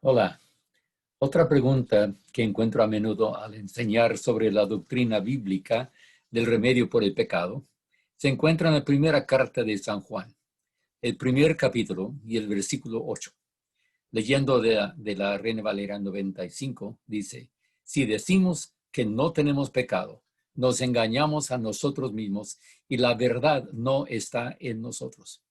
Hola. Otra pregunta que encuentro a menudo al enseñar sobre la doctrina bíblica del remedio por el pecado se encuentra en la primera carta de San Juan, el primer capítulo y el versículo 8. Leyendo de la Reina Valera 95, dice: si decimos que no tenemos pecado, nos engañamos a nosotros mismos y la verdad no está en nosotros.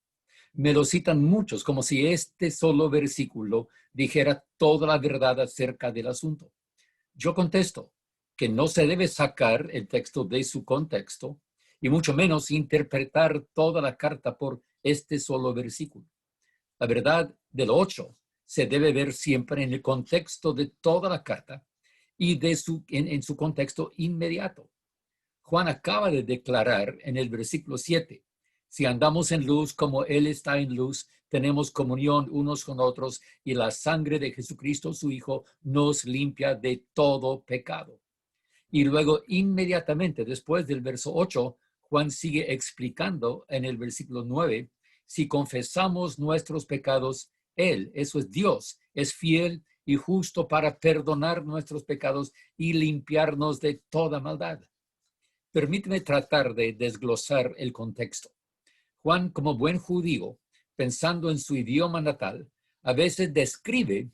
Me lo citan muchos, como si este solo versículo dijera toda la verdad acerca del asunto. Yo contesto que no se debe sacar el texto de su contexto y mucho menos interpretar toda la carta por este solo versículo. La verdad del 8 se debe ver siempre en el contexto de toda la carta y en su contexto inmediato. Juan acaba de declarar en el versículo 7: si andamos en luz como Él está en luz, tenemos comunión unos con otros y la sangre de Jesucristo, su Hijo, nos limpia de todo pecado. Y luego, inmediatamente después del verso 8, Juan sigue explicando en el versículo 9: si confesamos nuestros pecados, Él, eso es Dios, es fiel y justo para perdonar nuestros pecados y limpiarnos de toda maldad. Permíteme tratar de desglosar el contexto. Juan, como buen judío, pensando en su idioma natal, a veces describe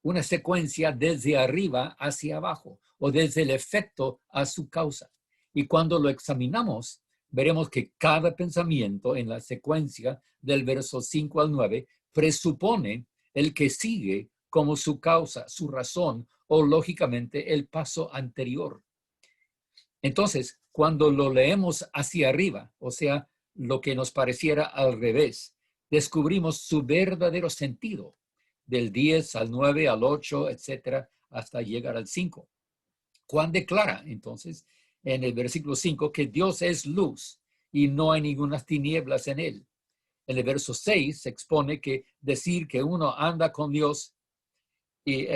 una secuencia desde arriba hacia abajo o desde el efecto a su causa. Y cuando lo examinamos, veremos que cada pensamiento en la secuencia del verso 5 al 9 presupone el que sigue como su causa, su razón o lógicamente el paso anterior. Entonces, cuando lo leemos hacia arriba, o sea, lo que nos pareciera al revés, descubrimos su verdadero sentido, del 10 al 9, al 8, etcétera, hasta llegar al 5. Juan declara, entonces, en el versículo 5, que Dios es luz y no hay ninguna tinieblas en él. En el verso 6 se expone que decir que uno anda con Dios y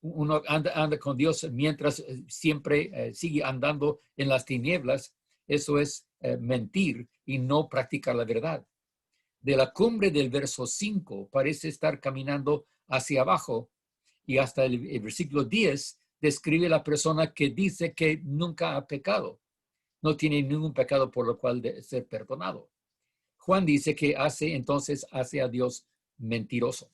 uno anda con Dios mientras siempre sigue andando en las tinieblas, eso es mentir y no practicar la verdad. De la cumbre del verso 5 parece estar caminando hacia abajo y hasta el versículo 10 describe la persona que dice que nunca ha pecado, no tiene ningún pecado por lo cual debe ser perdonado. Juan dice que hace a Dios mentiroso.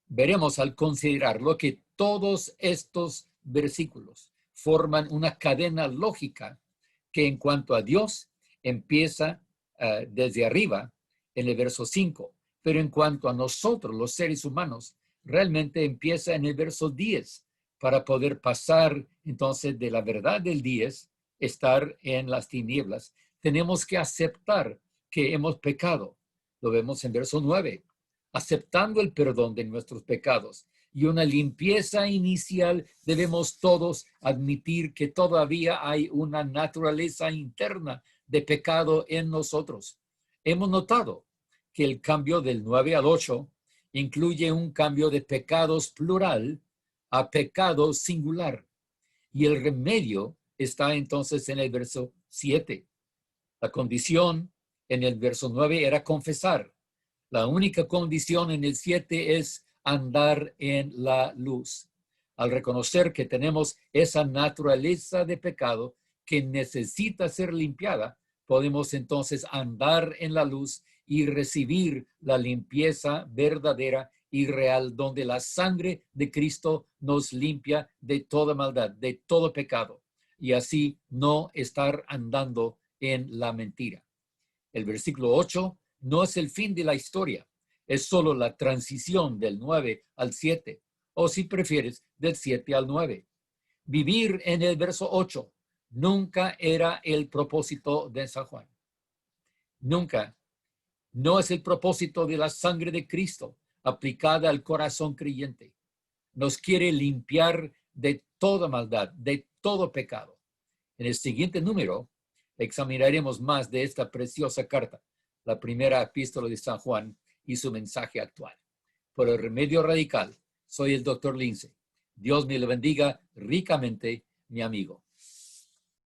Veremos al considerarlo que todos estos versículos forman una cadena lógica que en cuanto a Dios empieza desde arriba en el verso 5, pero en cuanto a nosotros, los seres humanos, realmente empieza en el verso 10 para poder pasar entonces de la verdad del 10, estar en las tinieblas. Tenemos que aceptar que hemos pecado. Lo vemos en verso 9. Aceptando el perdón de nuestros pecados y una limpieza inicial, debemos todos admitir que todavía hay una naturaleza interna de pecado en nosotros. Hemos notado que el cambio del 9 al 8 incluye un cambio de pecados plural a pecado singular. Y el remedio está entonces en el verso 7. La condición en el verso 9 era confesar. La única condición en el 7 es andar en la luz. Al reconocer que tenemos esa naturaleza de pecado que necesita ser limpiada, podemos entonces andar en la luz y recibir la limpieza verdadera y real, donde la sangre de Cristo nos limpia de toda maldad, de todo pecado, y así no estar andando en la mentira. El versículo 8 no es el fin de la historia, es solo la transición del 9 al 7, o si prefieres, del 7 al 9. Vivir en el verso 8 nunca era el propósito de San Juan. Nunca. No es el propósito de la sangre de Cristo aplicada al corazón creyente. Nos quiere limpiar de toda maldad, de todo pecado. En el siguiente número examinaremos más de esta preciosa carta, la primera epístola de San Juan y su mensaje actual. Por el Remedio Radical, soy el Dr. Lindsay. Dios me lo bendiga ricamente, mi amigo.